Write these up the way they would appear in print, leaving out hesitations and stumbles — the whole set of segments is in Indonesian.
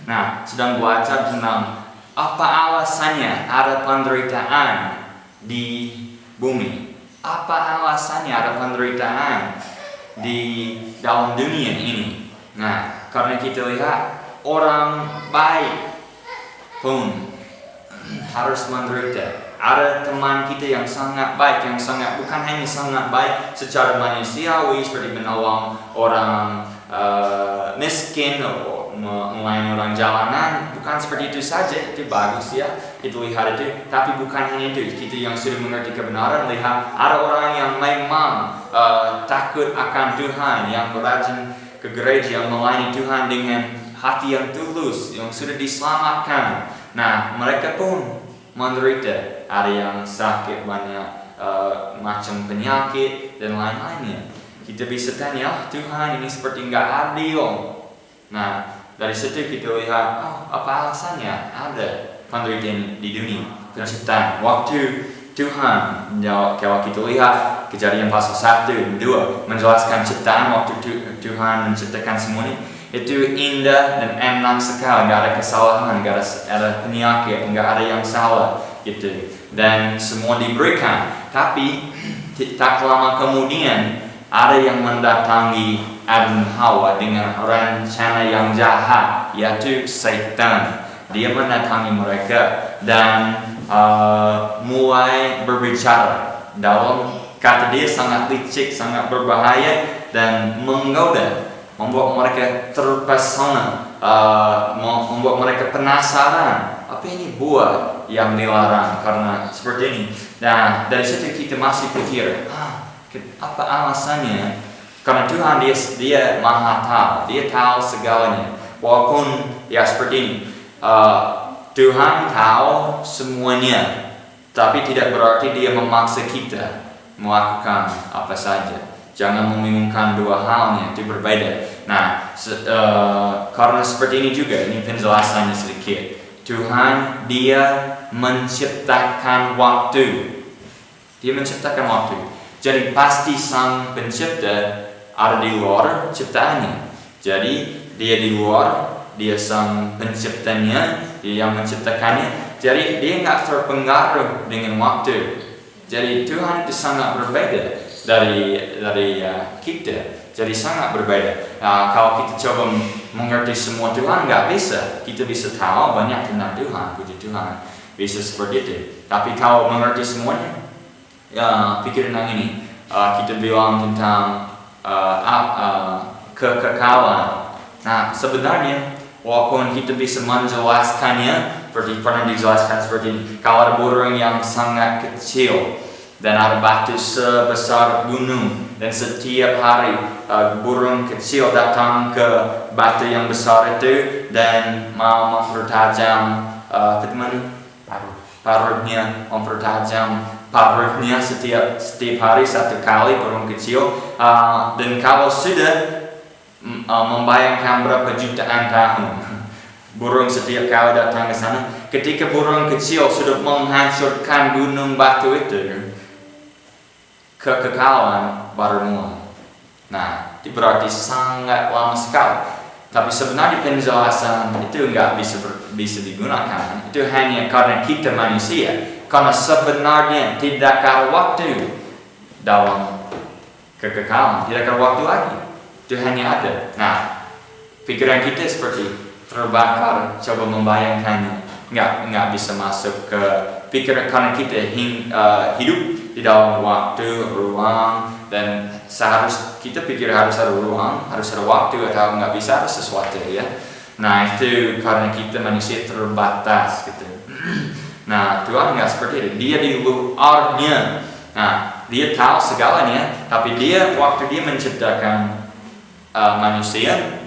Nah, sedang belajar tentang apa alasannya ada penderitaan di bumi. Apa alasannya ada penderitaan di dalam dunia ini. Nah, karena kita lihat orang baik pun harus menderita. Ada teman kita yang sangat baik, yang sangat bukan hanya sangat baik secara manusiawi seperti menolong orang miskin atau melayani orang jalanan, bukan seperti itu saja. Itu bagus ya, itu lihat itu. Tapi bukan hanya itu. Kita yang sudah mengerti kebenaran lihat ada orang yang memang takut akan Tuhan, yang rajin ke gereja, yang melayani Tuhan dengan hati yang tulus, yang sudah diselamatkan. Nah, mereka pun menderita. Ada yang sakit banyak macam penyakit dan lain-lainnya. Kita bisa tanya, Tuhan ini seperti nggak adil. Nah, dari situ kita lihat, apa alasannya ada penderitaan di dunia penciptaan. Waktu Tuhan, kalau kita lihat Kejadian pasal 1 dan 2 menjelaskan ciptaan waktu Tuhan menciptakan semuanya, itu indah dan enak sekali, nggak ada kesalahan, nggak ada penyakit, nggak ada yang salah gitu, dan semua diberikan. Tapi tak lama kemudian ada yang mendatangi Adam dan Hawa dengan rencana yang jahat, yaitu Satan. Dia mendatangi mereka dan mulai berbicara. Dalam kata dia sangat licik, sangat berbahaya dan menggoda, membuat mereka terpesona, membuat mereka penasaran apa ini buah yang dilarang karena seperti ini. Nah, dari situ kita masih pikir, apa alasannya? Karena Tuhan dia maha tahu, dia tahu segalanya. Walaupun ya seperti ini, Tuhan tahu semuanya, tapi tidak berarti dia memaksa kita melakukan apa saja. Jangan membingungkan dua halnya, itu berbeda. Nah, karena seperti ini juga, ini penjelasannya sedikit. Tuhan dia menciptakan waktu. Dia menciptakan waktu. Jadi pasti sang pencipta ada di luar ciptaannya. Jadi dia di luar, dia sang penciptanya, dia yang menciptakannya. Jadi dia nggak terpengaruh dengan waktu. Jadi Tuhan itu sangat berbeda dari kita. Jadi sangat berbeda. Kalau kita coba mengerti semua Tuhan, nggak bisa. Kita bisa tahu banyak tentang Tuhan, puji Tuhan, bisa seperti itu. Tapi kalau mengerti semuanya, pikir tentang ini. Kita bilang tentang kekekalan. Nah, sebenarnya walaupun kita bisa menjelaskannya, seperti pernah dijelaskan seperti ini. Kalau ada burung yang sangat kecil dan ada batu sebesar gunung, dan setiap hari burung kecil datang ke batu yang besar itu dan mau mempertajam paruhnya, paruhnya setiap hari satu kali burung kecil, dan kalau sudah membayangkan berapa jutaan tahun burung setiap kali datang ke sana, ketika burung kecil sudah menghancurkan gunung batu itu, kekekalan baru mulai. Nah, itu berarti sangat lama sekali. Tapi sebenarnya penjelasan itu nggak bisa digunakan. Itu hanya karena kita manusia. Karena sebenarnya tidak ada waktu dalam kekekalan, tidak ada waktu lagi. Itu hanya ada. Nah, pikiran kita seperti terbakar, coba membayangkannya, nggak bisa masuk ke pikiran karena kita hidup di dalam waktu, ruang, dan kita pikir harus ada ruang, harus ada waktu, atau nggak bisa ada sesuatu ya. Nah, itu karena kita manusia terbatas gitu. Nah, Tuhan nggak seperti itu. Dia di luarnya. Nah, dia tahu segalanya, tapi waktu dia menciptakan manusia,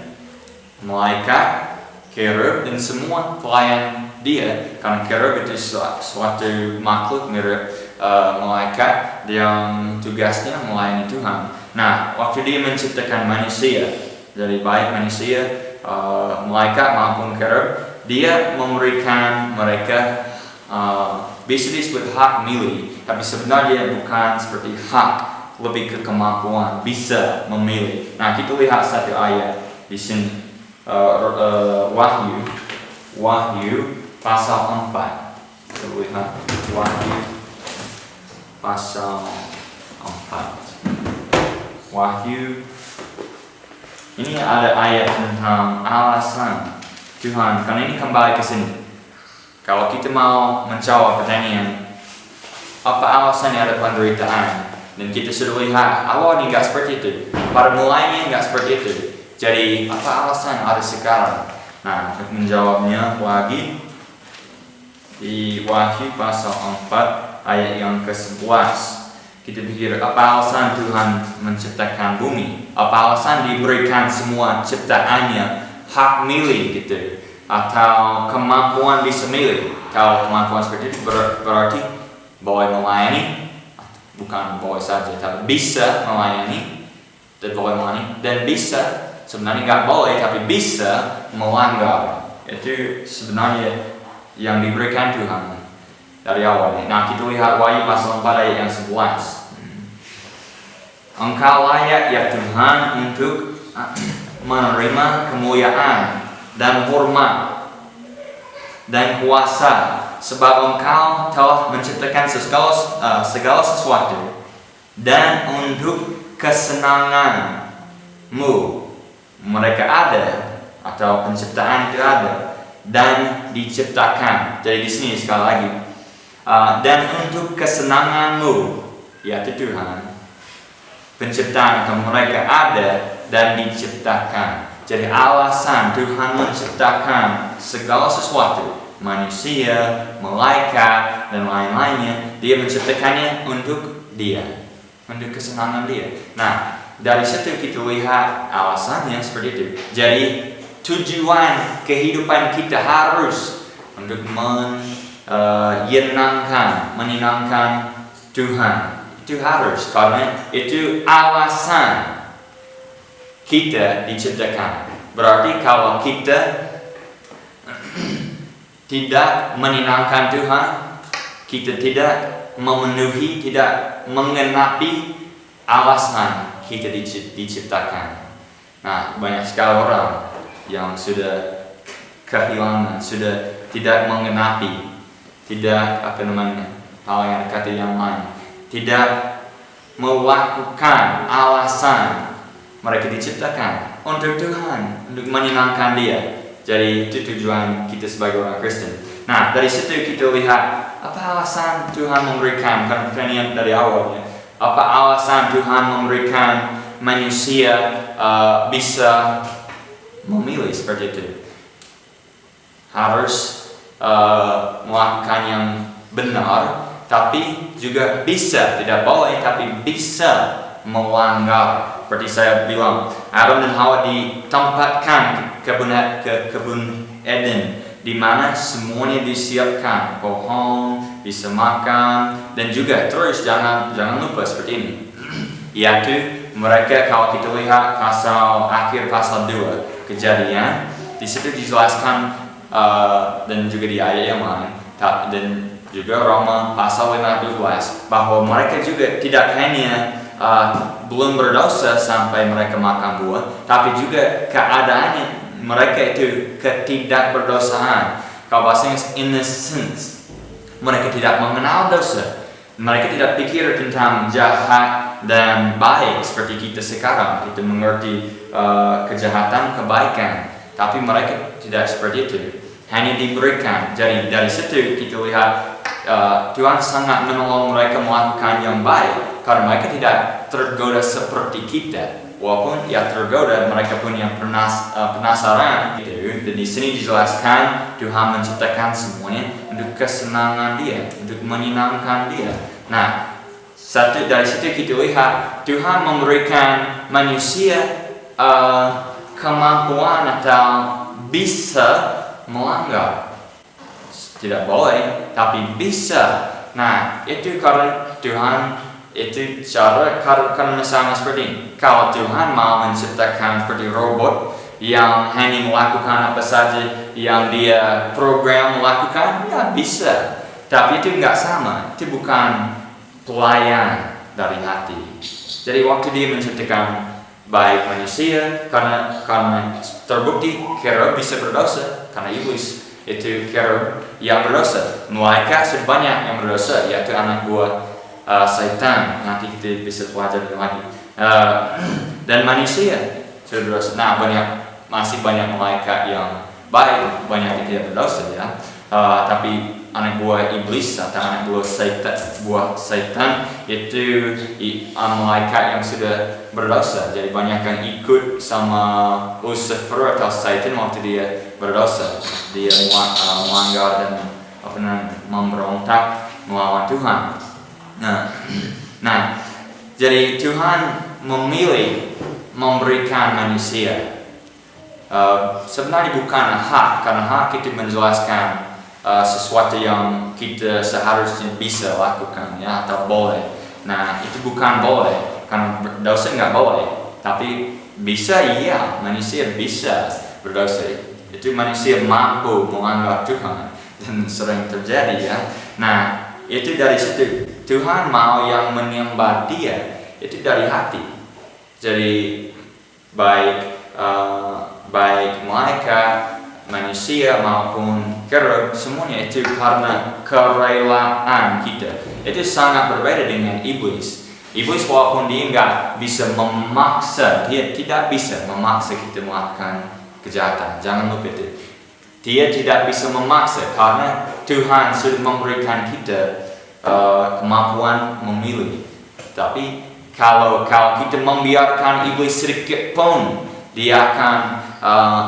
malaikat, kerub, dan semua pelayan dia, karena kerub itu suatu makhluk mirip malaikat yang tugasnya melayani Tuhan. Nah, waktu dia menciptakan manusia, dari baik manusia, malaikat maupun kerub, dia memberikan mereka bisa disebut hak milih, tapi sebenarnya bukan seperti hak, lebih ke kemampuan bisa memilih. Nah, kita lihat satu ayat di sini, Wahyu Wahyu pasal 4. Kita lihat Wahyu pasal 4. Wahyu. Ini ada ayat tentang alasan Tuhan. Karena ini kembali ke sini. Kalau kita mau menjawab pertanyaan, apa alasannya ada penderitaan? Dan kita sudah lihat awalnya nggak seperti itu. Pada mulainya nggak seperti itu. Jadi apa alasan ada sekarang? Nah, untuk menjawabnya lagi di Wahyu pasal 4 ayat yang ke-11. Kita pikir apa alasan Tuhan menciptakan bumi? Apa alasan diberikan semua ciptaannya hak milih gitu? Atau kemampuan bisa milih? Kalau kemampuan seperti itu berarti boleh melayani, bukan boleh saja, tapi bisa melayani dan boleh melayani, dan bisa sebenarnya nggak boleh tapi bisa melanggar. Itu sebenarnya yang diberikan Tuhan dari awal. Nah, kita lihat Wahyu pasal 4 ayat yang 11. Engkau layak ya Tuhan untuk menerima kemuliaan dan hormat dan kuasa, sebab Engkau telah menciptakan segala sesuatu, dan untuk kesenangan-Mu mereka ada, atau penciptaan itu ada dan diciptakan. Jadi di sini sekali lagi, dan untuk kesenangan-Mu, yaitu Tuhan, penciptaan atau mereka ada dan diciptakan. Jadi alasan Tuhan menciptakan segala sesuatu, manusia, malaikat, dan lain-lainnya, Dia menciptakannya untuk Dia, untuk kesenangan Dia. Nah, dari situ kita lihat alasannya seperti itu. Jadi tujuan kehidupan kita harus untuk menyenangkan Tuhan. Itu harus, karena itu alasan kita diciptakan. Berarti kalau kita tidak menyenangkan Tuhan, kita tidak memenuhi, tidak mengenapi alasan kita diciptakan. Nah, banyak sekali orang yang sudah kehilangan, sudah tidak mengenapi, tidak hal yang kata yang lain, tidak melakukan alasan mereka diciptakan untuk Tuhan, untuk menyenangkan Dia. Jadi itu tujuan kita sebagai orang Kristen. Nah, dari situ kita lihat apa alasan Tuhan memberikan, kan pertanyaan dari awalnya, apa alasan Tuhan memberikan manusia bisa memilih seperti itu, harus melakukan yang benar, tapi juga bisa, tidak boleh, tapi bisa melanggar. Seperti saya bilang, Adam dan Hawa ditempatkan ke kebun Eden, di mana semuanya disiapkan, pohon, bisa makan, dan juga terus jangan lupa seperti ini, yaitu mereka, kalau kita lihat akhir pasal 2 Kejadian, di situ dijelaskan dan juga di ayat yang lain, dan juga Roma pasal 15, bahwa mereka juga tidak hanya belum berdosa sampai mereka makan buah, tapi juga keadaannya mereka itu ketidakberdosaan. Kalau bahasanya innocence, mereka tidak mengenal dosa, mereka tidak pikir tentang jahat dan baik seperti kita sekarang. Kita mengerti kejahatan, kebaikan, tapi mereka tidak seperti itu, hanya diberikan. Jadi dari situ kita lihat Tuhan sangat menolong mereka melakukan yang baik, karena mereka tidak tergoda seperti kita. Walaupun ya tergoda, mereka punya penasaran gitu. Dan di sini dijelaskan Tuhan menciptakan semuanya untuk kesenangan Dia, untuk menyenangkan Dia. Nah, dari situ kita lihat Tuhan memberikan manusia kemampuan atau bisa melanggar. Tidak boleh, tapi bisa. Nah, itu karena Tuhan, itu cara, karena sama seperti ini. Kalau Tuhan mau menciptakan seperti robot yang hanya melakukan apa saja yang Dia program melakukan, ya bisa. Tapi itu nggak sama, itu bukan pelayan dari hati. Jadi waktu Dia menciptakan baik manusia, karena terbukti kira bisa berdosa, karena iblis itu kerub yang berdosa. Malaikat sudah banyak yang berdosa, yaitu anak buah Satan. Nanti kita bisa pelajari lagi. Dan manusia sudah berdosa. Nah, masih banyak malaikat yang baik, banyak yang tidak berdosa ya. Tapi anak buah iblis atau anak buah Satan itu malaikat yang sudah berdosa. Jadi banyak yang ikut sama Lucifer atau Satan waktu dia berdosa. Dia melanggar dan memberontak melawan Tuhan. Nah, jadi Tuhan memilih memberikan manusia. Sebenarnya bukan hak, karena hak itu menjelaskan sesuatu yang kita seharusnya bisa lakukan ya, atau boleh. Nah, itu bukan boleh, karena dosa nggak boleh. Tapi bisa, iya, manusia bisa berdosa. Itu manusia mampu melanggar Tuhan, dan sering terjadi ya. Nah, itu dari situ Tuhan mau yang menyembah Dia itu dari hati. Jadi baik malaikat, manusia maupun kerub, semuanya itu karena kerelaan kita. Itu sangat berbeda dengan iblis. Iblis walaupun dia nggak bisa memaksa, dia tidak bisa memaksa kita melakukan kejahatan. Jangan lupa itu. Dia tidak bisa memaksa karena Tuhan sudah memberikan kita kemampuan memilih. Tapi kalau kita membiarkan iblis sedikit pun, dia akan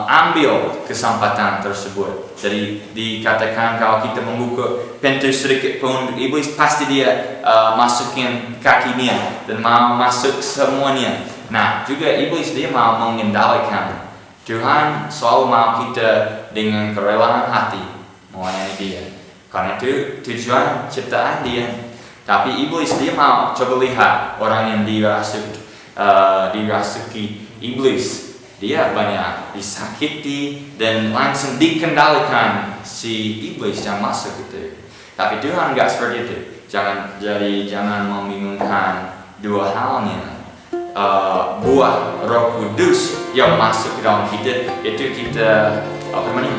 ambil kesempatan tersebut. Jadi dikatakan kalau kita membuka pintu sedikit pun, iblis pasti dia masukin kakinya dan mau masuk semuanya. Nah, juga iblis dia mau mengendalikan. Tuhan selalu mau kita dengan kerelaan hati melayani Dia. Karena itu tujuan ciptaan Dia. Tapi iblis dia mau coba lihat orang yang dirasuki iblis. Dia banyak disakiti dan langsung dikendalikan si iblis yang masuk itu. Tapi Tuhan nggak seperti itu. Jangan membingungkan dua halnya. Buah Roh Kudus yang masuk ke dalam kita itu kita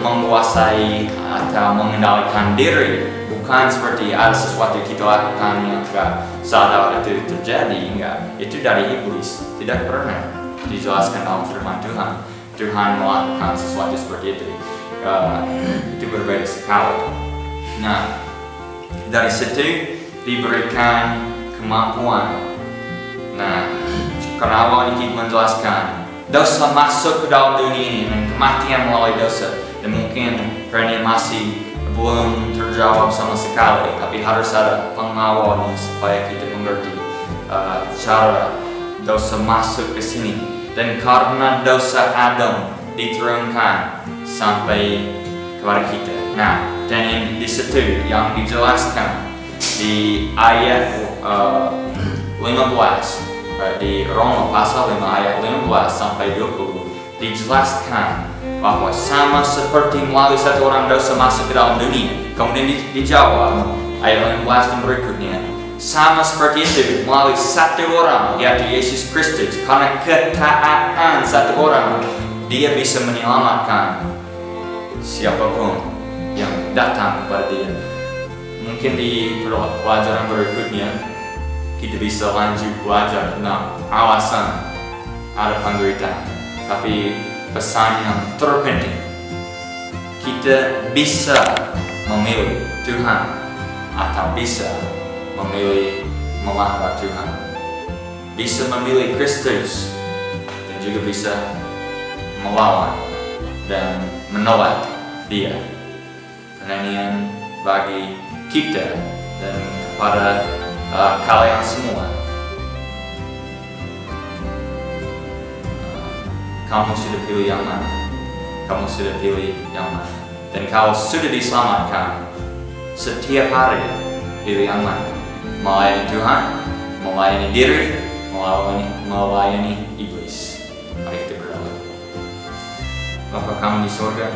menguasai atau mengendalikan diri. Bukan seperti ada sesuatu yang kita lakukan yang enggak sadar itu terjadi, enggak. Itu dari iblis. Tidak pernah dijelaskan dalam firman Tuhan. Tuhan melakukan sesuatu seperti itu. Itu berbeda sekali. Nah, dari situ diberikan kemampuan. Nah, karena awal ini menjelaskan dosa masuk ke dalam dunia ini dan kematian melalui dosa. Dan mungkin karena masih belum terjawab sama sekali, tapi harus ada pengawalnya supaya kita mengerti cara dosa masuk ke sini. Dan karena dosa Adam diturunkan sampai kepada kita. Nah, dan di situ yang dijelaskan di ayat 15 di Roma pasal 5 ayat 15 sampai 20 dijelaskan bahwa sama seperti melalui satu orang dosa masuk ke dalam dunia. Kemudian dijawab ayat 15 dan berikutnya, sama seperti itu melalui satu orang, yaitu Yesus Kristus. Karena ketaatan satu orang, Dia bisa menyelamatkan siapapun yang datang kepada Dia. Mungkin di pelajaran berikutnya kita bisa lanjut belajar tentang alasan ada penderitaan. Tapi pesan yang terpenting, kita bisa memilih Tuhan atau bisa memilih melanggar Tuhan. Bisa memilih Kristus dan juga bisa melawan dan menolak Dia. Penyanyian bagi kita dan kepada kalian semua. Kamu sudah pilih yang mana? Kamu sudah pilih yang mana? Dan kalau sudah diselamatkan, setiap hari pilih yang mana? Melayani Tuhan, melayani diri, melayani iblis. Mari kita berdoa. Bapa kami di surga,